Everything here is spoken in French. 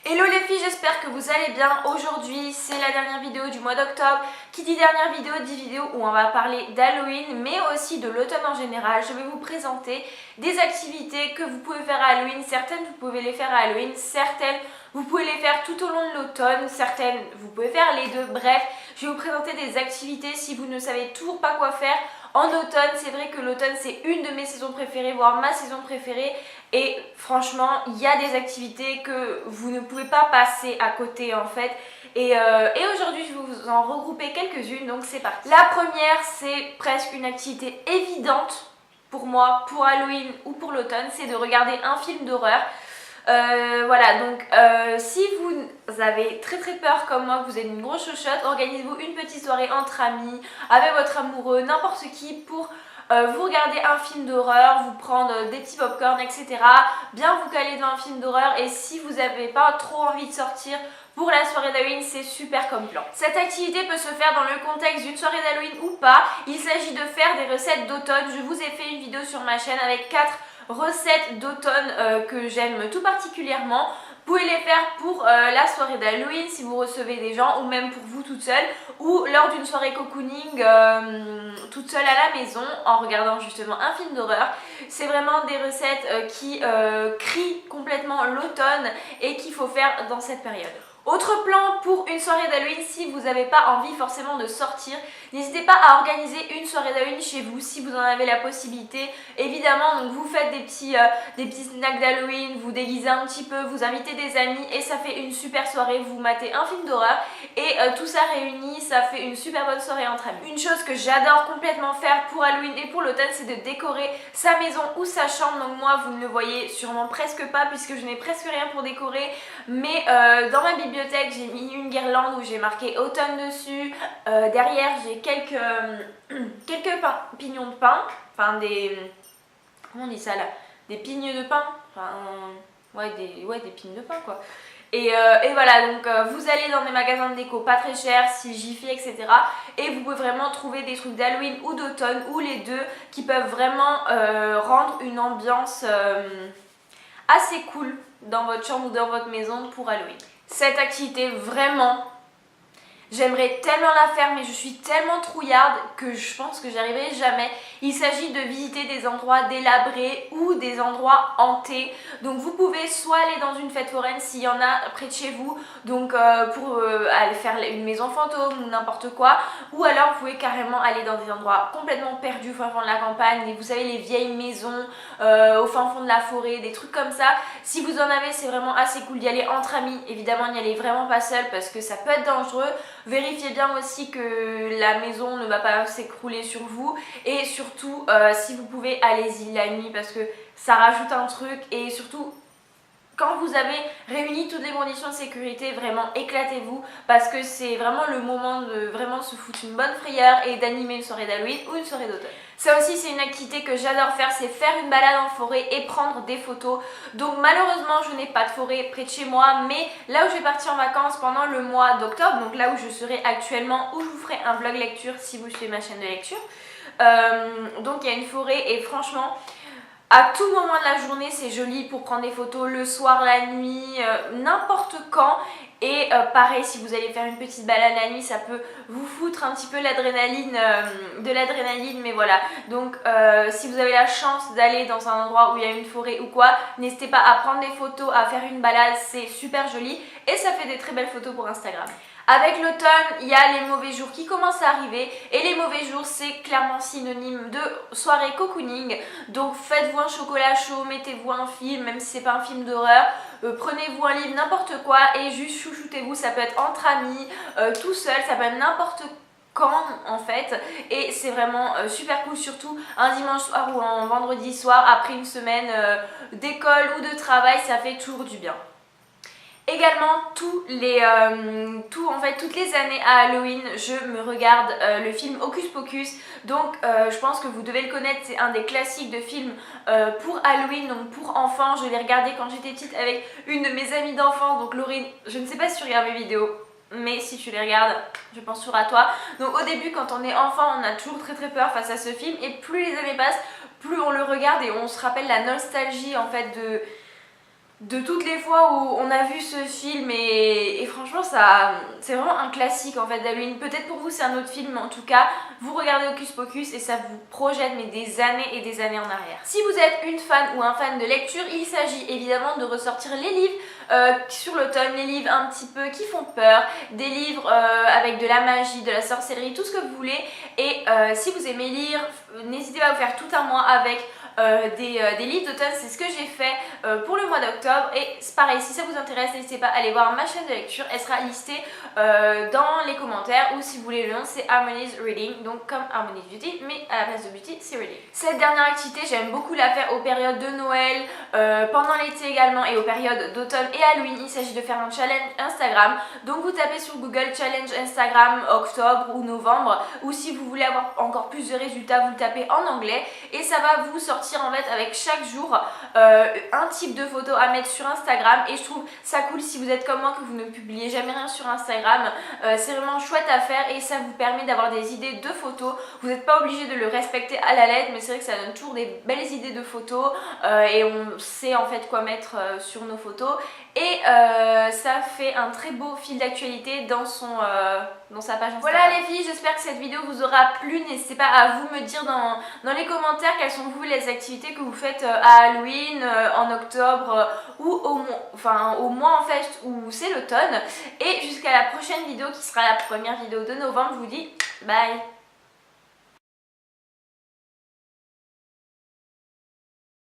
Hello les filles, j'espère que vous allez bien. Aujourd'hui c'est la dernière vidéo du mois d'octobre. Qui dit dernière vidéo dit vidéo où on va parler d'Halloween mais aussi de l'automne en général. Je vais vous présenter des activités que vous pouvez faire à Halloween. Certaines vous pouvez les faire à Halloween, certaines vous pouvez les faire tout au long de l'automne, certaines vous pouvez faire les deux. Bref, je vais vous présenter des activités si vous ne savez toujours pas quoi faire. En automne, c'est vrai que l'automne c'est une de mes saisons préférées, voire ma saison préférée. Et franchement, il y a des activités que vous ne pouvez pas passer à côté en fait. Et aujourd'hui, je vais vous en regrouper quelques-unes, donc c'est parti. La première, c'est presque une activité évidente pour moi, pour Halloween ou pour l'automne, c'est de regarder un film d'horreur. Voilà, donc si vous avez très peur comme moi, que vous êtes une grosse chochotte, organisez-vous une petite soirée entre amis, avec votre amoureux, n'importe qui pour vous regarder un film d'horreur, vous prendre des petits popcorn, etc. Bien vous caler dans un film d'horreur et si vous n'avez pas trop envie de sortir pour la soirée d'Halloween, c'est super comme plan. Cette activité peut se faire dans le contexte d'une soirée d'Halloween ou pas. Il s'agit de faire des recettes d'automne. Je vous ai fait une vidéo sur ma chaîne avec 4 recettes d'automne que j'aime tout particulièrement. Vous pouvez les faire pour la soirée d'Halloween si vous recevez des gens ou même pour vous toute seule ou lors d'une soirée cocooning toute seule à la maison en regardant justement un film d'horreur. C'est vraiment des recettes qui crient complètement l'automne et qu'il faut faire dans cette période. Autre plan pour une soirée d'Halloween, si vous n'avez pas envie forcément de sortir, n'hésitez pas à organiser une soirée d'Halloween chez vous si vous en avez la possibilité. Évidemment, donc vous faites des petits snacks d'Halloween, vous déguisez un petit peu, vous invitez des amis et ça fait une super soirée. Vous matez un film d'horreur et tout ça réuni, ça fait une super bonne soirée entre amis. Une chose que j'adore complètement faire pour Halloween et pour l'automne, c'est de décorer sa maison ou sa chambre. Donc moi, vous ne le voyez sûrement presque pas puisque je n'ai presque rien pour décorer, mais dans ma bibliothèque, j'ai mis une guirlande où j'ai marqué automne dessus. Derrière, j'ai quelques pignons de pin, enfin des... comment on dit ça là? Des pignes de pin, enfin, ouais, des pignes de pin quoi. Et voilà, donc vous allez dans des magasins de déco pas très chers, si Jiffy, etc. Et vous pouvez vraiment trouver des trucs d'Halloween ou d'automne ou les deux qui peuvent vraiment rendre une ambiance assez cool dans votre chambre ou dans votre maison pour Halloween. Cette activité, vraiment, j'aimerais tellement la faire, mais je suis tellement trouillarde que je pense que j'y arriverai jamais. Il s'agit de visiter des endroits délabrés ou des endroits hantés. Donc vous pouvez soit aller dans une fête foraine s'il y en a près de chez vous, donc pour aller faire une maison fantôme ou n'importe quoi. Ou alors vous pouvez carrément aller dans des endroits complètement perdus au fin fond de la campagne. Et vous savez, les vieilles maisons au fin fond de la forêt, des trucs comme ça. Si vous en avez, c'est vraiment assez cool d'y aller entre amis. Évidemment, n'y allez vraiment pas seul parce que ça peut être dangereux. Vérifiez bien aussi que la maison ne va pas s'écrouler sur vous et surtout si vous pouvez, allez-y la nuit parce que ça rajoute un truc et surtout quand vous avez réuni toutes les conditions de sécurité, vraiment éclatez-vous parce que c'est vraiment le moment de vraiment se foutre une bonne frayeur et d'animer une soirée d'Halloween ou une soirée d'automne. Ça aussi c'est une activité que j'adore faire, c'est faire une balade en forêt et prendre des photos. Donc malheureusement je n'ai pas de forêt près de chez moi, mais là où je vais partir en vacances pendant le mois d'octobre, donc là où je serai actuellement, où je vous ferai un vlog lecture si vous suivez ma chaîne de lecture. Donc il y a une forêt et franchement à tout moment de la journée c'est joli pour prendre des photos, le soir, la nuit, n'importe quand. Et pareil, si vous allez faire une petite balade la nuit, ça peut vous foutre un petit peu l'adrénaline, de l'adrénaline, mais voilà. Donc si vous avez la chance d'aller dans un endroit où il y a une forêt ou quoi, n'hésitez pas à prendre des photos, à faire une balade, c'est super joli et ça fait des très belles photos pour Instagram. Avec l'automne, il y a les mauvais jours qui commencent à arriver et les mauvais jours c'est clairement synonyme de soirée cocooning. Donc faites-vous un chocolat chaud, mettez-vous un film, même si c'est pas un film d'horreur, prenez-vous un livre, n'importe quoi et juste chouchoutez-vous, ça peut être entre amis, tout seul, ça peut être n'importe quand en fait et c'est vraiment super cool, surtout un dimanche soir ou un vendredi soir après une semaine d'école ou de travail, ça fait toujours du bien. Également, toutes les années à Halloween, je me regarde le film Hocus Pocus. Donc je pense que vous devez le connaître, c'est un des classiques de films pour Halloween, donc pour enfants. Je l'ai regardé quand j'étais petite avec une de mes amies d'enfance, donc Laurine. Je ne sais pas si tu regardes mes vidéos, mais si tu les regardes, je pense toujours à toi. Donc au début, quand on est enfant, on a toujours très peur face à ce film. Et plus les années passent, plus on le regarde et on se rappelle la nostalgie en fait de toutes les fois où on a vu ce film et franchement ça c'est vraiment un classique en fait d'Halloween. Peut-être pour vous c'est un autre film mais en tout cas vous regardez Hocus Pocus et ça vous projette mais des années et des années en arrière. Si vous êtes une fan ou un fan de lecture, il s'agit évidemment de ressortir les livres sur l'automne, les livres un petit peu qui font peur, des livres avec de la magie, de la sorcellerie, tout ce que vous voulez. Et si vous aimez lire, n'hésitez pas à vous faire tout un mois avec des livres d'automne. C'est ce que j'ai fait pour le mois d'octobre et c'est pareil, si ça vous intéresse n'hésitez pas à aller voir ma chaîne de lecture, elle sera listée dans les commentaires, ou si vous voulez le nom c'est Harmony's Reading, donc comme Harmony's Beauty mais à la place de Beauty c'est Reading. Cette dernière activité j'aime beaucoup la faire aux périodes de Noël, pendant l'été également et aux périodes d'automne et Halloween. Il s'agit de faire un challenge Instagram, donc vous tapez sur Google challenge Instagram octobre ou novembre, ou si vous voulez avoir encore plus de résultats vous le tapez en anglais et ça va vous sortir en fait avec chaque jour un type de photo à mettre sur Instagram. Et je trouve ça cool si vous êtes comme moi que vous ne publiez jamais rien sur Instagram, c'est vraiment chouette à faire et ça vous permet d'avoir des idées de photos. Vous n'êtes pas obligé de le respecter à la lettre mais c'est vrai que ça donne toujours des belles idées de photos et on sait en fait quoi mettre sur nos photos et ça fait un très beau fil d'actualité dans sa page Instagram. Voilà les filles, j'espère que cette vidéo vous aura plu. N'hésitez pas à vous me dire dans les commentaires quelles sont vous les activités que vous faites à Halloween, en octobre ou au mois en fait où c'est l'automne. Et jusqu'à la prochaine vidéo qui sera la première vidéo de novembre, je vous dis bye.